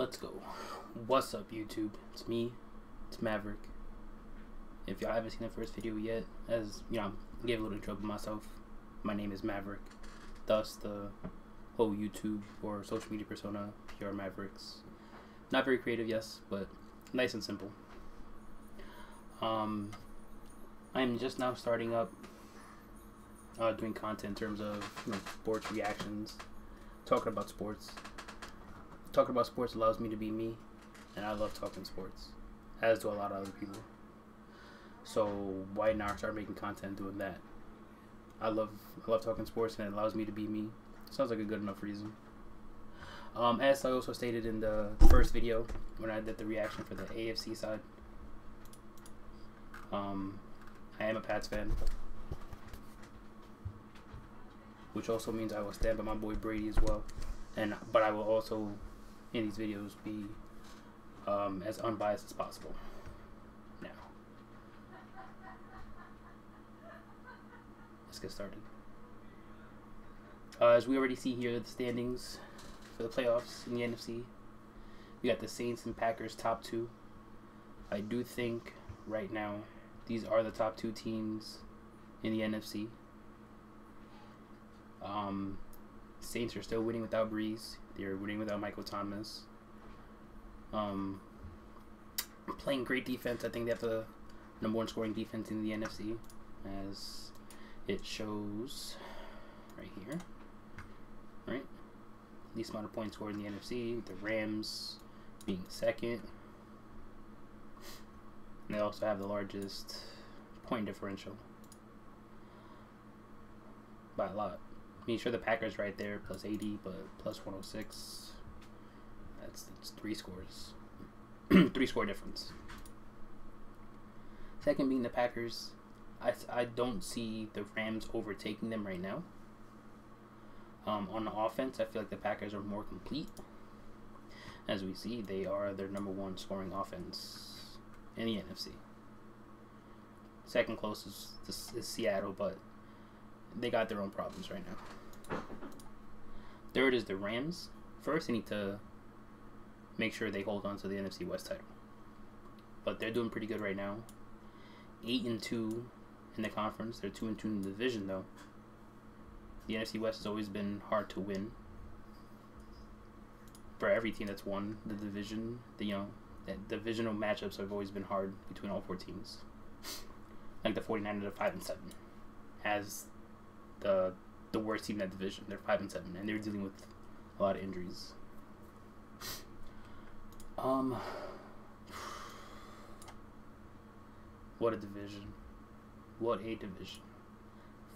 Let's go. What's up, YouTube? It's me. It's Maverick. If y'all haven't seen the first video yet, as you know, I gave a little intro of myself. My name is Maverick. Thus, the whole YouTube or social media persona, PRMaverickz. Not very creative, yes, but nice and simple. I'm just now starting up doing content in terms of sports reactions, talking about sports. Talking about sports allows me to be me, and I love talking sports, as do a lot of other people. So why not start making content doing that? I love talking sports, and it allows me to be me. Sounds like a good enough reason. As I also stated in the first video when I did the reaction for the AFC side, I am a Pats fan, which also means I will stand by my boy Brady as well. But I will also, in these videos, be as unbiased as possible. Now, let's get started. As we already see here, the standings for the playoffs in the NFC. We got the Saints and Packers top two. I do think right now these are the top two teams in the NFC. Saints are still winning without Breeze. They're winning without Michael Thomas. Playing great defense. I think they have the #1 scoring defense in the NFC, as it shows right here. Right, least amount of points scored in the NFC, with the Rams being second. And they also have the largest point differential by a lot. I mean, sure, the Packers right there, plus 80, but plus 106. That's 3 scores. 3 score difference. Second being the Packers. I don't see the Rams overtaking them right now. On the offense, I feel like the Packers are more complete. As we see, they are their #1 scoring offense in the NFC. Second closest is Seattle, but they got their own problems right now. Third is the Rams. First, they need to make sure they hold on to the NFC West title. But they're doing pretty good right now. 8-2 in the conference. They're 2-2 in the division, though. The NFC West has always been hard to win for every team that's won the division. The divisional matchups have always been hard between all 4 teams. Like the 49ers are 5-7, as the worst team in that division. They're 5-7, and they're dealing with a lot of injuries. What a division! What a division!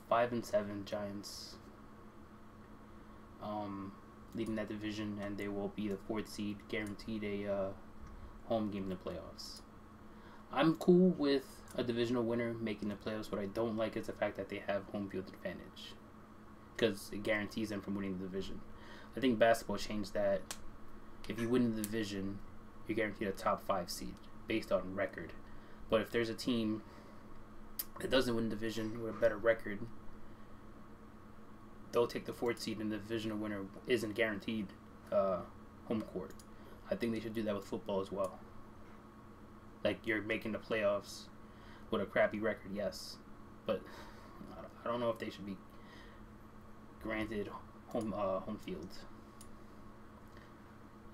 5-7 Giants, leading that division, and they will be the 4th seed, guaranteed a home game in the playoffs. I'm cool with a divisional winner making the playoffs. What I don't like is the fact that they have home field advantage, because it guarantees them from winning the division. I think basketball changed that. If you win the division, you're guaranteed a top 5 seed based on record. But if there's a team that doesn't win the division with a better record, they'll take the 4th seed, and the divisional winner isn't guaranteed home court. I think they should do that with football as well. Like, you're making the playoffs with a crappy record, yes, but I don't know if they should be granted home field,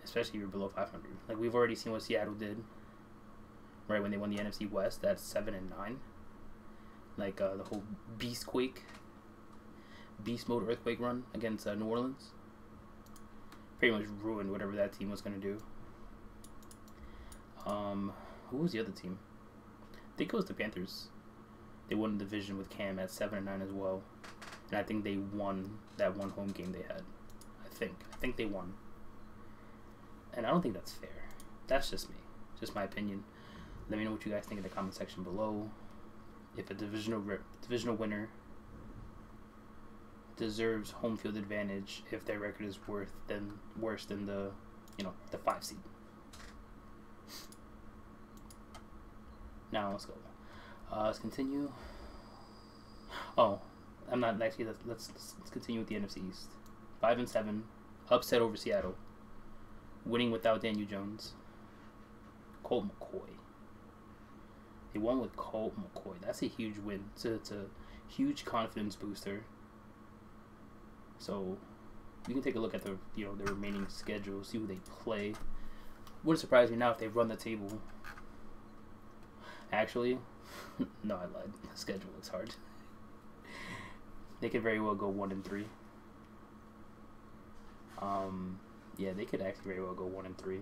especially if you're below 500. Like, we've already seen what Seattle did, right, when they won the NFC West. That's 7-9. Like the whole beast mode earthquake run against New Orleans pretty much ruined whatever that team was going to do. Who was the other team? I think it was the Panthers. They won the division with Cam at 7-9 as well, and I think they won that one home game they had. I think they won, and I don't think that's fair. That's just me, just my opinion. Let me know what you guys think in the comment section below. If a divisional winner deserves home field advantage if their record is worse than the 5 seed. Now let's go. Let's continue. Oh, I'm not actually. Let's continue with the NFC East. 5-7, upset over Seattle. winning without Daniel Jones. Colt McCoy. They won with Colt McCoy. That's a huge win. It's a huge confidence booster. So we can take a look at the remaining schedule, see who they play. Wouldn't surprise me now if they run the table. Actually, no, I lied. The schedule looks hard. They could very well go 1-3. Yeah, they could actually very well go 1-3.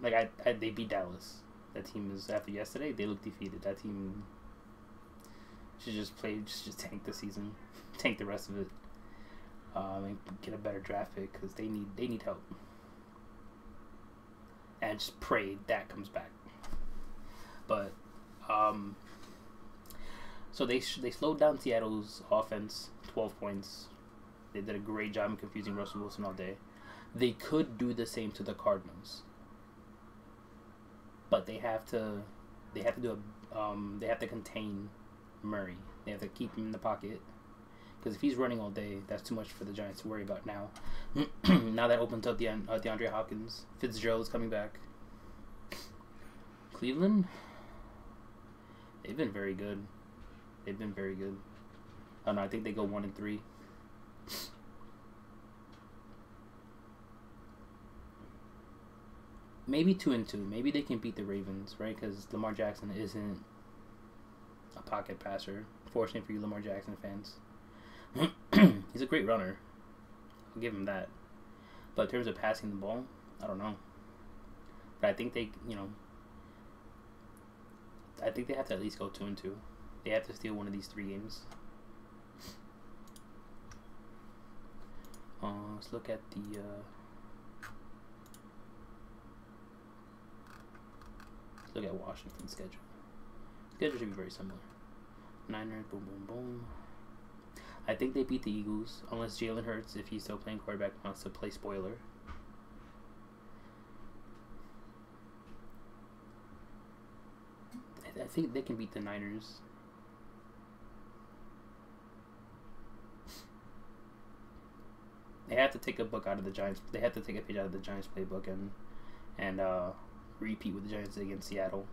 Like they beat Dallas. That team is, after yesterday, they look defeated. That team should just tank the season, tank the rest of it, and get a better draft pick because they need help. And just pray that comes back. But so they slowed down Seattle's offense, 12 points. They did a great job in confusing Russell Wilson all day. They could do the same to the Cardinals, but they have to contain Murray. They have to keep him in the pocket because if he's running all day, that's too much for the Giants to worry about now. Now that opens up the DeAndre Hopkins. Fitzgerald's coming back. Cleveland, they've been very good. Oh no, I think they go 1-3. Maybe 2-2. Maybe they can beat the Ravens, right? Because Lamar Jackson isn't a pocket passer. Fortunately for you Lamar Jackson fans. He's a great runner. I'll give him that. But in terms of passing the ball, I don't know. But I think they have to at least go 2-2. They have to steal one of these 3 games. Let's look at the Washington's schedule. Schedule should be very similar. Niners, boom, boom, boom. I think they beat the Eagles, unless Jalen Hurts, if he's still playing quarterback, wants to play spoiler. I think they can beat the Niners. They have to take a book out of the Giants. They have to take a page out of the Giants playbook and repeat with the Giants against Seattle.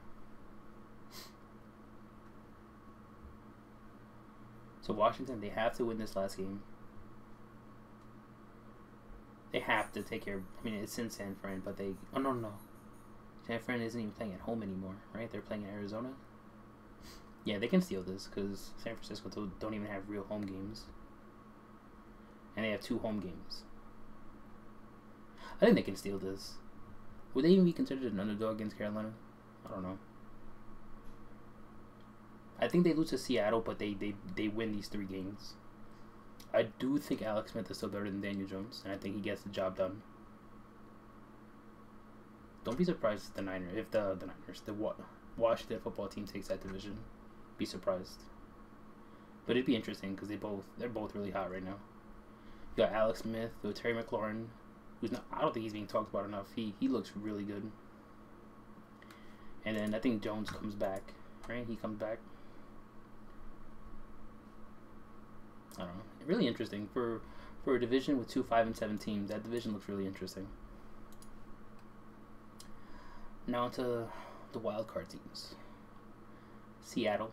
So Washington, they have to win this last game. They have to take care of, I mean, it's in San Fran, but they... Oh, no. San Fran isn't even playing at home anymore, right? They're playing in Arizona. Yeah, they can steal this because San Francisco don't even have real home games. And they have 2 home games. I think they can steal this. Would they even be considered an underdog against Carolina? I don't know. I think they lose to Seattle, but they win these 3 games. I do think Alex Smith is still better than Daniel Jones, and I think he gets the job done. Don't be surprised if the Washington football team takes that division. Be surprised. But it'd be interesting because they're both really hot right now. You got Alex Smith with Terry McLaurin, I don't think he's being talked about enough. He looks really good. And then I think Jones comes back, right? He comes back. I don't know. Really interesting for a division with 2 5-7 teams. That division looks really interesting. Now to the wild card teams. Seattle.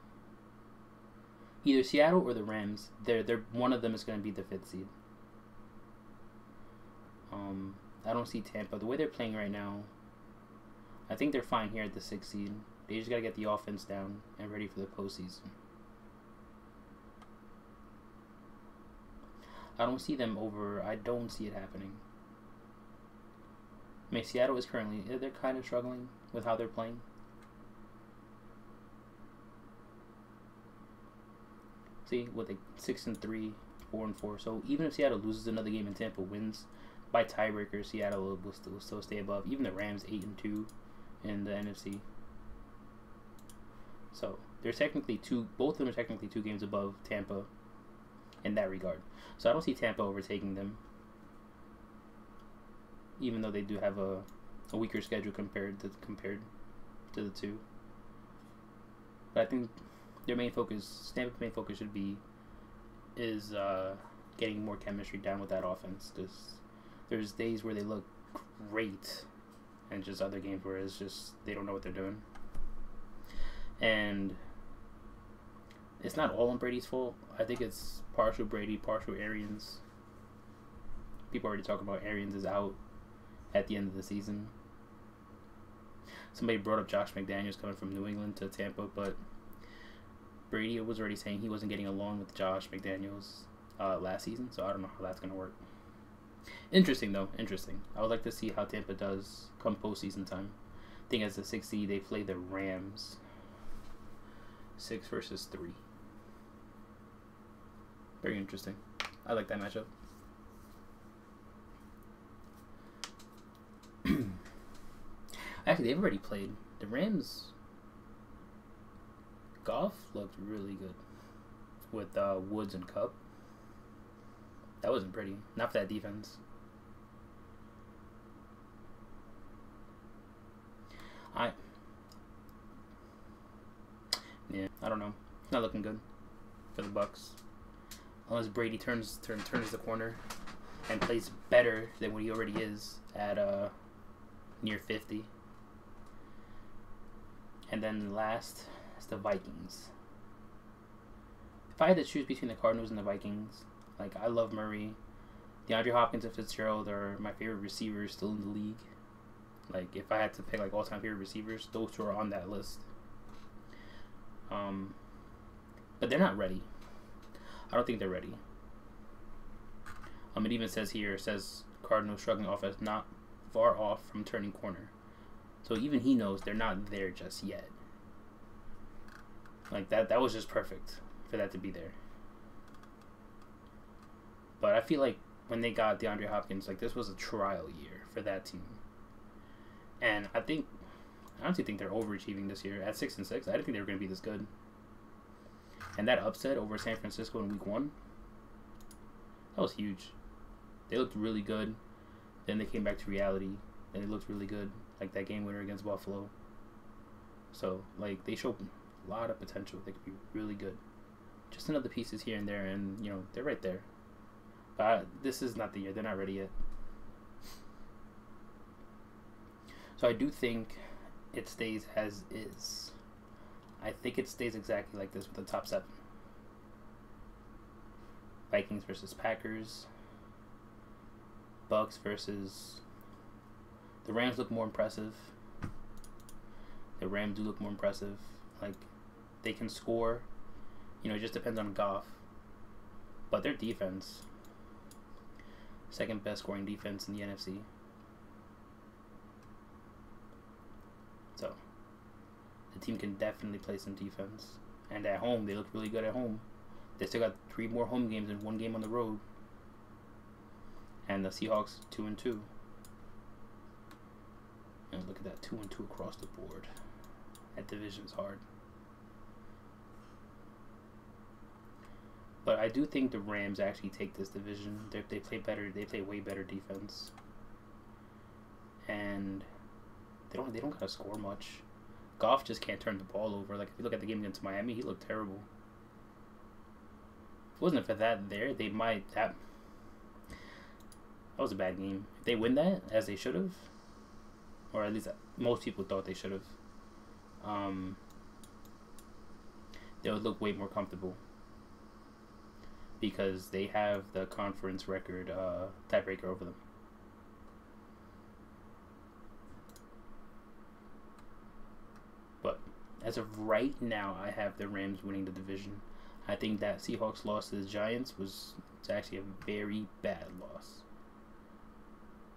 Either Seattle or the Rams. They're one of them is going to be the 5th seed. I don't see Tampa. The way they're playing right now, I think they're fine here at the 6th seed. They just got to get the offense down and ready for the postseason. I don't see them over. I don't see it happening. I mean, Seattle is currently, they're kind of struggling with how they're playing. See, with like 6-3, 4-4. So even if Seattle loses another game and Tampa wins by tiebreaker, Seattle will still stay above. Even the Rams 8-2 in the NFC. So they're technically both of them are technically 2 games above Tampa in that regard. So I don't see Tampa overtaking them, even though they do have a weaker schedule compared to the 2. But I think their main focus, Tampa's main focus is getting more chemistry down with that offense. Because There's days where they look great, and just other games where it's just they don't know what they're doing. And it's not all on Brady's fault. I think it's partial Brady, partial Arians. People already talking about Arians is out at the end of the season. Somebody brought up Josh McDaniels coming from New England to Tampa, but Brady was already saying he wasn't getting along with Josh McDaniels last season, so I don't know how that's going to work. Interesting, though. Interesting. I would like to see how Tampa does come postseason time. I think as a 6 seed, they play the Rams. 6 versus 3. Very interesting. I like that matchup. Actually, they've already played. The Rams... Goff looked really good with Woods and Cup. That wasn't pretty. Not for that defense. I don't know. It's not looking good for the Bucs. Unless Brady turns the corner and plays better than what he already is at near 50. And then last is the Vikings. If I had to choose between the Cardinals and the Vikings, like, I love Murray. DeAndre Hopkins and Fitzgerald are my favorite receivers still in the league. Like, if I had to pick like all-time favorite receivers, those two are on that list. But they're not ready. I don't think they're ready. It even says here, it says Cardinals struggling offense not far off from turning corner. So even he knows they're not there just yet. Like, that was just perfect for that to be there. But I feel like when they got DeAndre Hopkins, like, this was a trial year for that team. And I honestly think they're overachieving this year. At 6-6, I didn't think they were going to be this good. And that upset over San Francisco in week 1, that was huge. They looked really good. Then they came back to reality. And they looked really good. Like that game winner against Buffalo. So, like, they showed a lot of potential. They could be really good. Just another pieces here and there, and, you know, they're right there. But this is not the year. They're not ready yet. So I do think it stays as is. I think it stays exactly like this with the top 7. Vikings versus Packers. Bucks versus... The Rams look more impressive. The Rams do look more impressive. Like, they can score. You know, it just depends on Goff. But their defense, second best scoring defense in the NFC. So, the team can definitely play some defense. And at home, they look really good at home. They still got 3 more home games and 1 game on the road. And the Seahawks 2-2. And look at that, 2-2 across the board. That division's hard. But I do think the Rams actually take this division. They play better. They play way better defense. And they don't gotta score much. Goff just can't turn the ball over. Like, if you look at the game against Miami, he looked terrible. If it wasn't for that there, they might have... That was a bad game. If they win that, as they should have, or at least most people thought they should have, they would look way more comfortable. Because they have the conference record tiebreaker over them. But as of right now, I have the Rams winning the division. I think that Seahawks loss to the Giants was actually a very bad loss.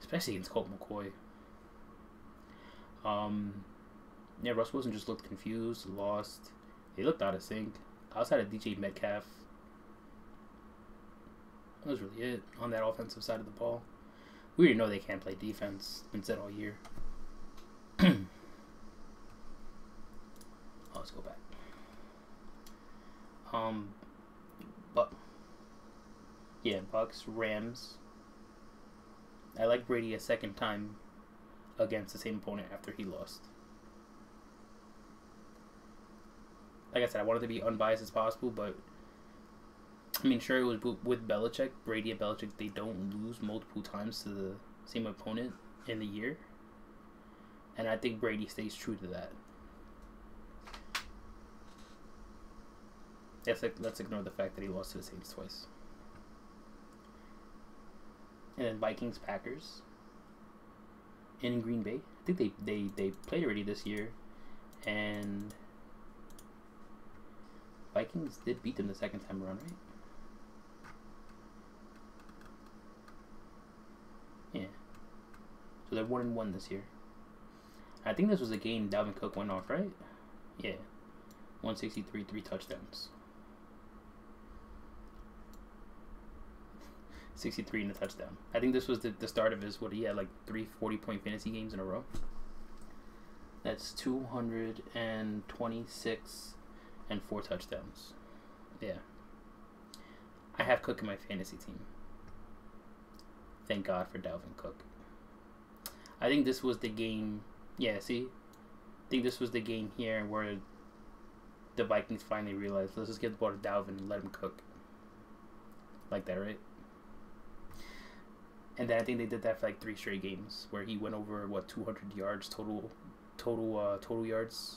Especially against Colt McCoy. Yeah, Russ Wilson just looked confused, lost. He looked out of sync. Outside of DJ Metcalf, that was really it on that offensive side of the ball. We already know they can't play defense. It's been said all year. Let's go back. But yeah, Bucks, Rams. I like Brady a second time against the same opponent after he lost. Like I said, I wanted to be unbiased as possible, but I mean, sure, it was with Belichick, Brady and Belichick. They don't lose multiple times to the same opponent in the year, and I think Brady stays true to that. Let's ignore the fact that he lost to the Saints twice. And then Vikings, Packers in Green Bay. I think they played already this year, and Vikings did beat them the second time around, right? Yeah. So they're 1-1 this year. I think this was a game Dalvin Cook went off, right? Yeah. 163, 3 touchdowns. 63 and a touchdown. I think this was the start of his, he had like 3 40-point fantasy games in a row. That's 226 and 4 touchdowns. Yeah. I have Cook in my fantasy team. Thank God for Dalvin Cook. I think this was the game. Yeah, see? I think this was the game here where the Vikings finally realized, let's just get the ball to Dalvin and let him cook. Like that, right? And then I think they did that for like 3 straight games where he went over 200 yards total yards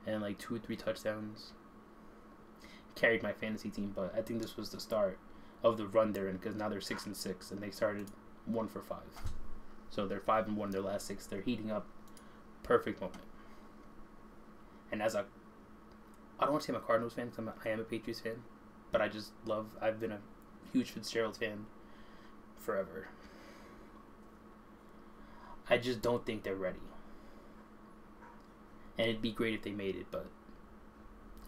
and like 2 or 3 touchdowns. Carried my fantasy team, but I think this was the start of the run they're in, because now they're 6-6 and they started 1 for 5. So they're 5-1 their last 6. They're heating up. Perfect moment. And I don't want to say I'm a Cardinals fan because I am a Patriots fan, but I've been a huge Fitzgerald fan forever. I just don't think they're ready. And it'd be great if they made it, but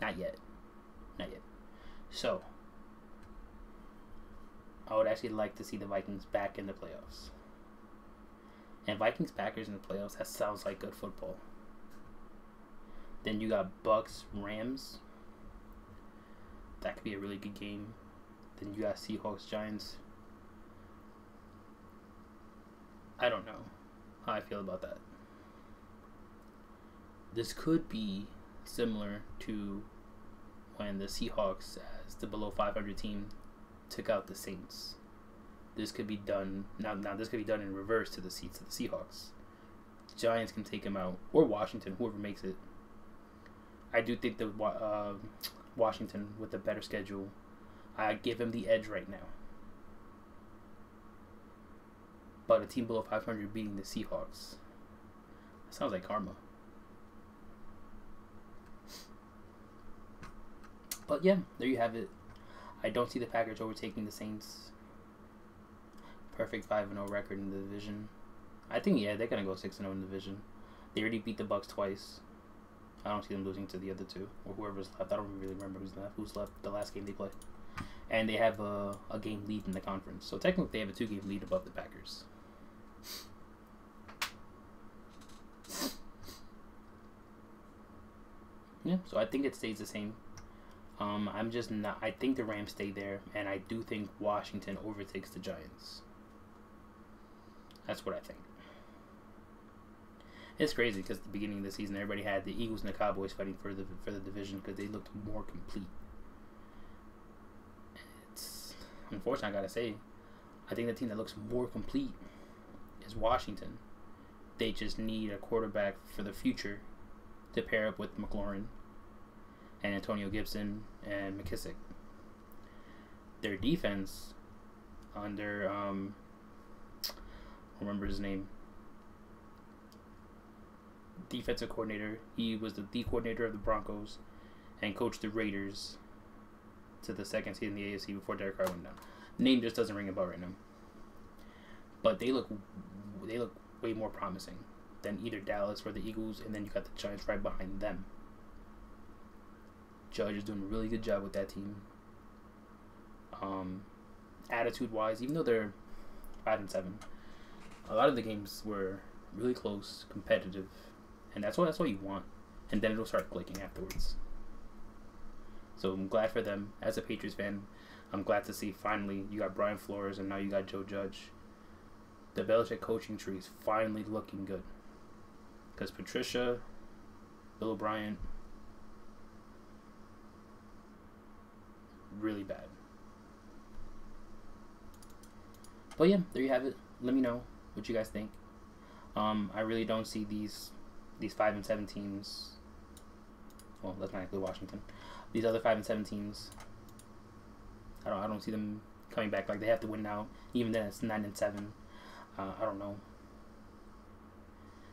not yet. Not yet. So, I would actually like to see the Vikings back in the playoffs. And Vikings Packers in the playoffs, that sounds like good football. Then you got Bucks Rams. That could be a really good game. Then you got Seahawks Giants. I don't know how I feel about that. This could be similar to when the Seahawks, as the below 500 team, took out the Saints. This could be done now. This could be done in reverse to the Seahawks. The Giants can take them out, or Washington, whoever makes it. I do think that Washington, with a better schedule, I give him the edge right now. But a team below 500 beating the Seahawks, that sounds like karma. But yeah, there you have it. I don't see the Packers overtaking the Saints. Perfect 5-0 record in the division. I think, yeah, they're going to go 6-0 in the division. They already beat the Bucks twice. I don't see them losing to the other two, or whoever's left. I don't really remember who's left the last game they played. And they have a game lead in the conference. So technically they have a 2-game lead above the Packers. Yeah, so I think it stays the same. I'm just not. I think the Rams stay there, and I do think Washington overtakes the Giants. That's what I think. It's crazy because at the beginning of the season, everybody had the Eagles and the Cowboys fighting for the division because they looked more complete. It's unfortunate, I gotta say. I think the team that looks more complete is Washington. They just need a quarterback for the future to pair up with McLaurin and Antonio Gibson and McKissick. Their defense under I remember his name. Defensive coordinator. He was the D coordinator of the Broncos and coached the Raiders to the second seed in the AFC before Derek Carr went down. Name just doesn't ring a bell right now. But they look way more promising than either Dallas or the Eagles, and then you got the Giants right behind them. Judge is doing a really good job with that team. Attitude-wise, even though they're 5-7, a lot of the games were really close, competitive, and that's what you want. And then it'll start clicking afterwards. So I'm glad for them. As a Patriots fan, I'm glad to see finally you got Brian Flores and now you got Joe Judge. The Belichick coaching tree is finally looking good. Because Patricia, Bill O'Brien, really bad. But yeah, there you have it. Let me know what you guys think. I really don't see these 5 and 7 teams. Well, let's not include Washington. These other 5 and 7 teams. I don't see them coming back. Like, they have to win now. Even then, it's 9 and 7. I don't know.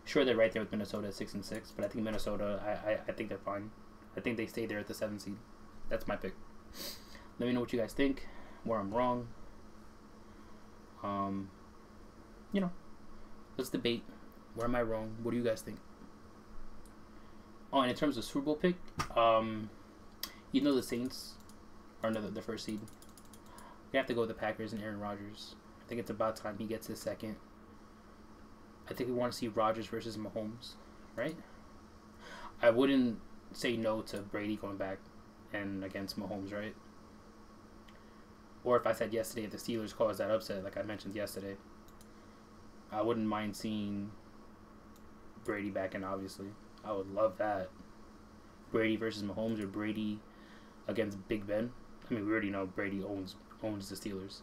Sure, they're right there with Minnesota at 6 and 6, but I think Minnesota. I think they're fine. I think they stay there at the 7th seed. That's my pick. Let me know what you guys think. Where I'm wrong. You know, let's debate. Where am I wrong? What do you guys think? Oh, and in terms of Super Bowl pick, you know the Saints are the first seed. We have to go with the Packers and Aaron Rodgers. I think it's about time he gets his second. I think we want to see Rodgers versus Mahomes, right? I wouldn't say no to Brady going back and against Mahomes, right? Or if I said yesterday, if the Steelers caused that upset, like I mentioned yesterday, I wouldn't mind seeing Brady back in, obviously. I would love that. Brady versus Mahomes or Brady against Big Ben. I mean, we already know Brady owns the Steelers.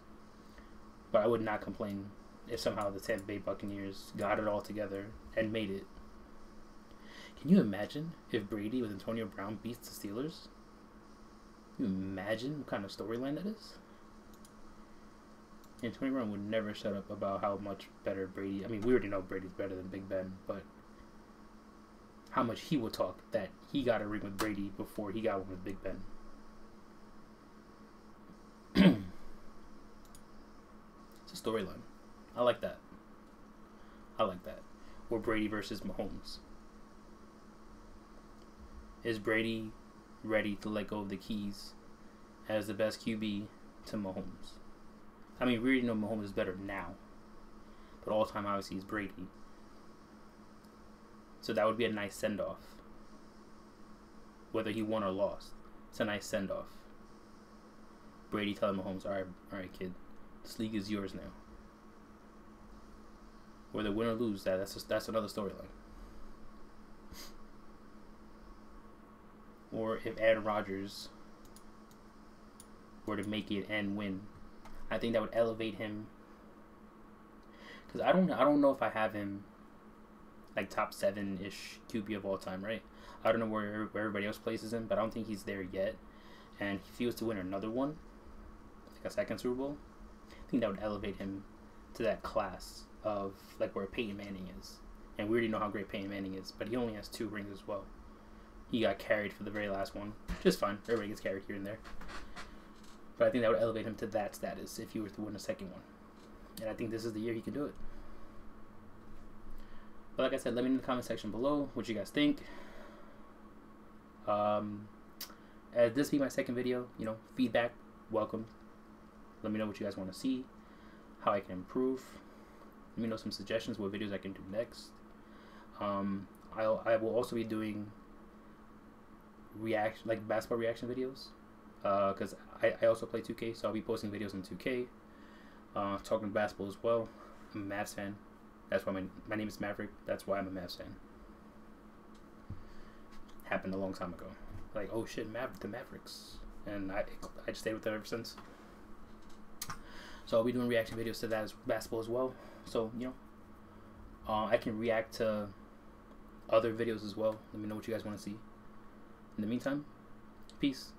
But I would not complain if somehow the Tampa Bay Buccaneers got it all together and made it. Can you imagine if Brady with Antonio Brown beats the Steelers? Can you imagine what kind of storyline that is? Antonio Brown would never shut up about how much better Brady... I mean, we already know Brady's better than Big Ben, but how much he would talk that he got a ring with Brady before he got one with Big Ben. It's a storyline. I like that. Or Brady versus Mahomes. Is Brady ready to let go of the keys as the best QB to Mahomes? I mean, we already know Mahomes is better now. But all time, obviously, is Brady. So that would be a nice send-off. Whether he won or lost. It's a nice send-off. Brady telling Mahomes, all right, kid. This league is yours now. Whether win or lose, that's another storyline. Or if Aaron Rodgers were to make it and win, I think that would elevate him. Because I don't know if I have him like top 7-ish QB of all time, right? I don't know where everybody else places him, but I don't think he's there yet. And if he was to win another one, like a second Super Bowl, I think that would elevate him to that class of like where Peyton Manning is. And we already know how great Peyton Manning is, but he only has 2 rings as well. He got carried for the very last one. Just fine. Everybody gets carried here and there. But I think that would elevate him to that status if he were to win a second one. And I think this is the year he can do it. But like I said, let me know in the comment section below what you guys think. As this be my second video, you know, feedback, welcome. Let me know what you guys want to see, how I can improve. Let me know some suggestions, what videos I can do next. I will also be doing basketball reaction videos, because I also play 2K, so I'll be posting videos on 2K, talking basketball as well. I'm a Mavs fan. That's why my name is Maverick. That's why I'm a Mavs fan. Happened a long time ago. Like, oh shit, the Mavericks, and I just stayed with them ever since. So I'll be doing reaction videos to that as basketball as well. So you know, I can react to other videos as well. Let me know what you guys want to see. In the meantime, peace.